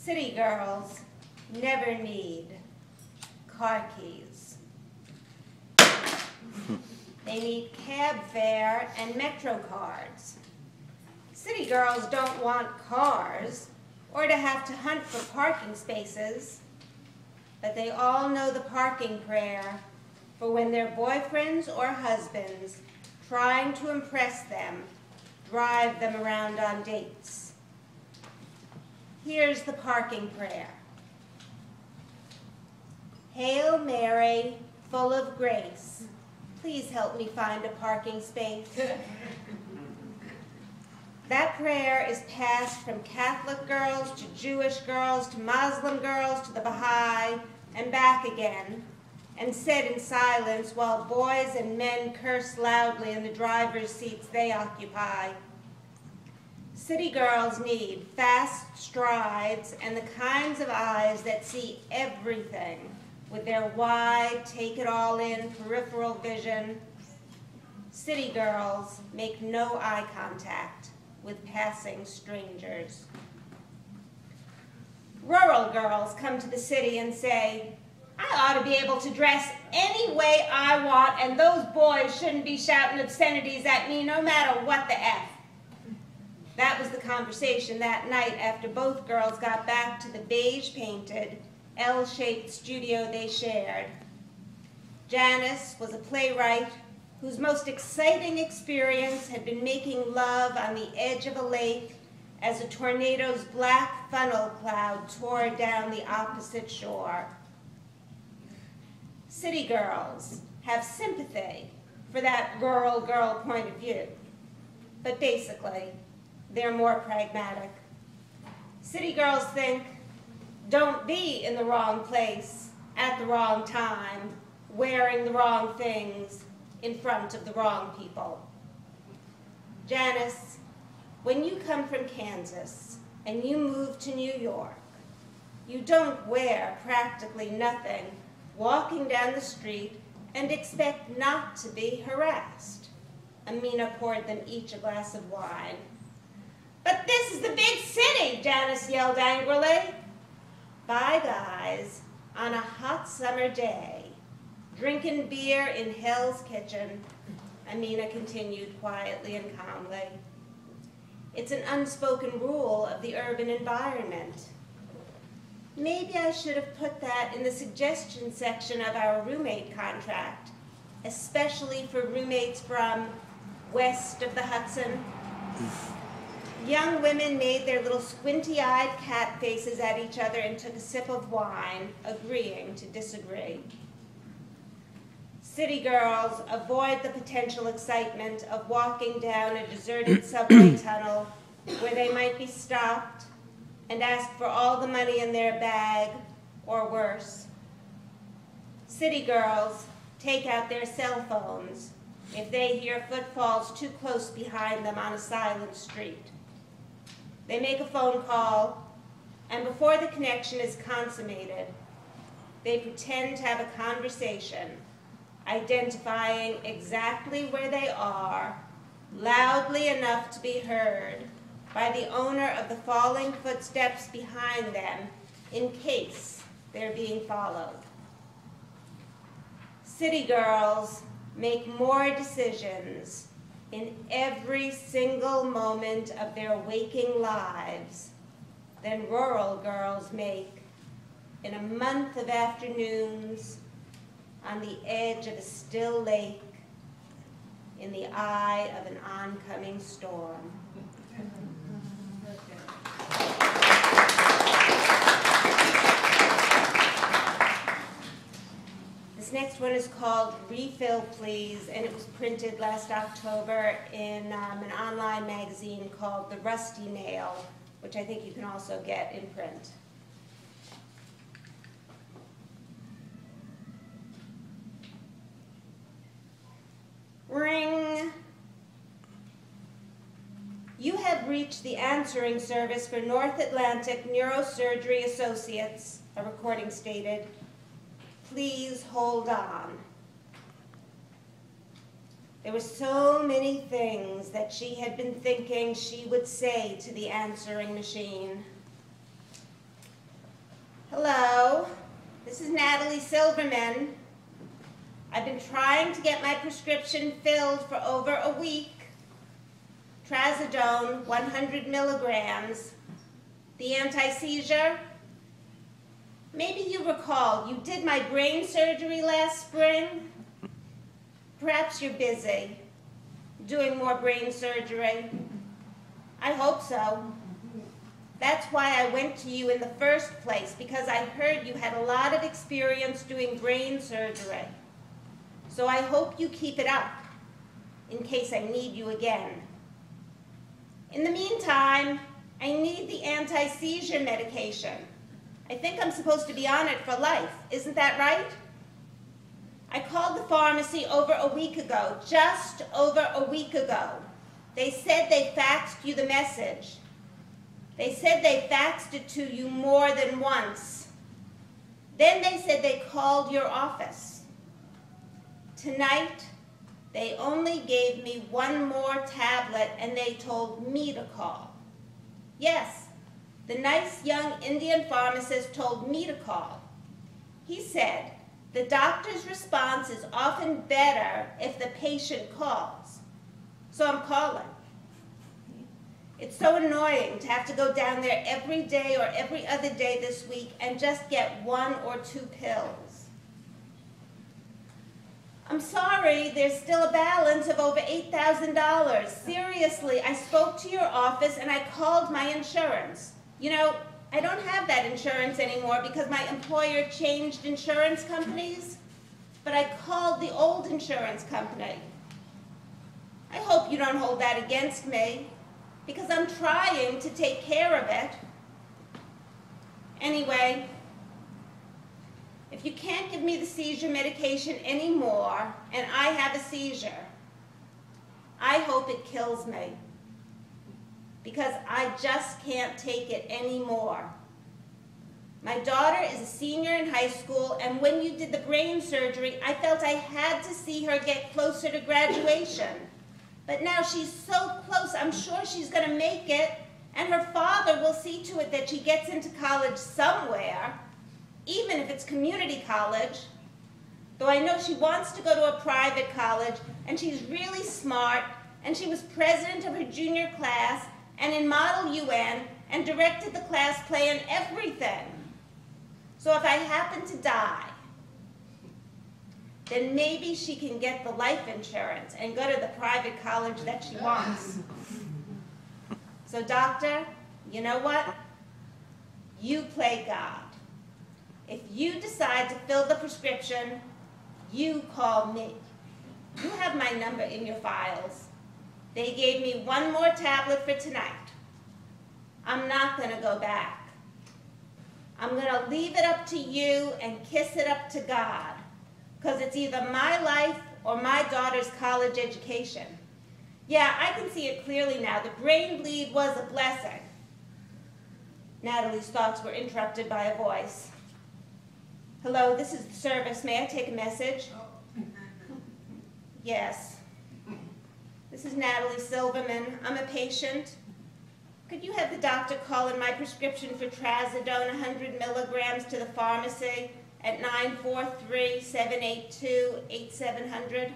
City girls never need car keys. They need cab fare and Metro cards. City girls don't want cars or to have to hunt for parking spaces, but they all know the parking prayer for when their boyfriends or husbands trying to impress them drive them around on dates. Here's the parking prayer. Hail Mary, full of grace, please help me find a parking space. That prayer is passed from Catholic girls to Jewish girls to Muslim girls to the Baha'i and back again, and said in silence while boys and men curse loudly in the driver's seats they occupy. City girls need fast strides and the kinds of eyes that see everything with their wide, take-it-all-in peripheral vision. City girls make no eye contact with passing strangers. Rural girls come to the city and say, I ought to be able to dress any way I want, and those boys shouldn't be shouting obscenities at me no matter what the F. That was the conversation that night after both girls got back to the beige-painted, L-shaped studio they shared. Janice was a playwright whose most exciting experience had been making love on the edge of a lake as a tornado's black funnel cloud tore down the opposite shore. City girls have sympathy for that rural girl point of view, but basically, they're more pragmatic. City girls think, don't be in the wrong place at the wrong time, wearing the wrong things in front of the wrong people. Janice, when you come from Kansas and you move to New York, you don't wear practically nothing walking down the street and expect not to be harassed. Amina poured them each a glass of wine. But this is the big city, Janice yelled angrily. 5 guys on a hot summer day, drinking beer in Hell's Kitchen, Amina continued quietly and calmly. It's an unspoken rule of the urban environment. Maybe I should have put that in the suggestion section of our roommate contract, especially for roommates from west of the Hudson. Young women made their little squinty-eyed cat faces at each other and took a sip of wine, agreeing to disagree. City girls avoid the potential excitement of walking down a deserted subway tunnel where they might be stopped and ask for all the money in their bag, or worse. City girls take out their cell phones if they hear footfalls too close behind them on a silent street. They make a phone call, and before the connection is consummated, they pretend to have a conversation, identifying exactly where they are, loudly enough to be heard by the owner of the falling footsteps behind them in case they're being followed. City girls make more decisions in every single moment of their waking lives than rural girls make in a month of afternoons on the edge of a still lake in the eye of an oncoming storm. This next one is called Refill Please, and it was printed last October in an online magazine called The Rusty Nail, which I think you can also get in print. Ring. You have reached the answering service for North Atlantic Neurosurgery Associates, a recording stated. Please hold on. There were so many things that she had been thinking she would say to the answering machine. Hello, this is Natalie Silverman. I've been trying to get my prescription filled for over a week. Trazodone, 100 milligrams. The anti-seizure. Maybe you recall, you did my brain surgery last spring. Perhaps you're busy doing more brain surgery. I hope so. That's why I went to you in the first place, because I heard you had a lot of experience doing brain surgery. So I hope you keep it up, in case I need you again. In the meantime, I need the anti-seizure medication. I think I'm supposed to be on it for life. Isn't that right? I called the pharmacy over a week ago, just over a week ago. They said they faxed you the message. They said they faxed it to you more than once. Then they said they called your office. Tonight, they only gave me one more tablet and they told me to call. Yes, the nice young Indian pharmacist told me to call. He said, the doctor's response is often better if the patient calls. So I'm calling. It's so annoying to have to go down there every day or every other day this week and just get 1 or 2 pills. I'm sorry, there's still a balance of over $8,000. Seriously, I spoke to your office and I called my insurance. You know, I don't have that insurance anymore because my employer changed insurance companies, but I called the old insurance company. I hope you don't hold that against me, because I'm trying to take care of it. Anyway, if you can't give me the seizure medication anymore, and I have a seizure, I hope it kills me, because I just can't take it anymore. My daughter is a senior in high school, and when you did the brain surgery, I felt I had to see her get closer to graduation. But now she's so close, I'm sure she's going to make it, and her father will see to it that she gets into college somewhere, even if it's community college. Though I know she wants to go to a private college, and she's really smart, and she was president of her junior class, and in Model UN, and directed the class play and everything. So if I happen to die, then maybe she can get the life insurance and go to the private college that she wants. So doctor, you know what? You play God. If you decide to fill the prescription, you call me. You have my number in your files. They gave me one more tablet for tonight. I'm not going to go back. I'm going to leave it up to you and kiss it up to God, because it's either my life or my daughter's college education. Yeah, I can see it clearly now. The brain bleed was a blessing. Natalie's thoughts were interrupted by a voice. Hello, this is the service. May I take a message? Yes. This is Natalie Silverman. I'm a patient. Could you have the doctor call in my prescription for Trazodone 100 milligrams to the pharmacy at 943-782-8700?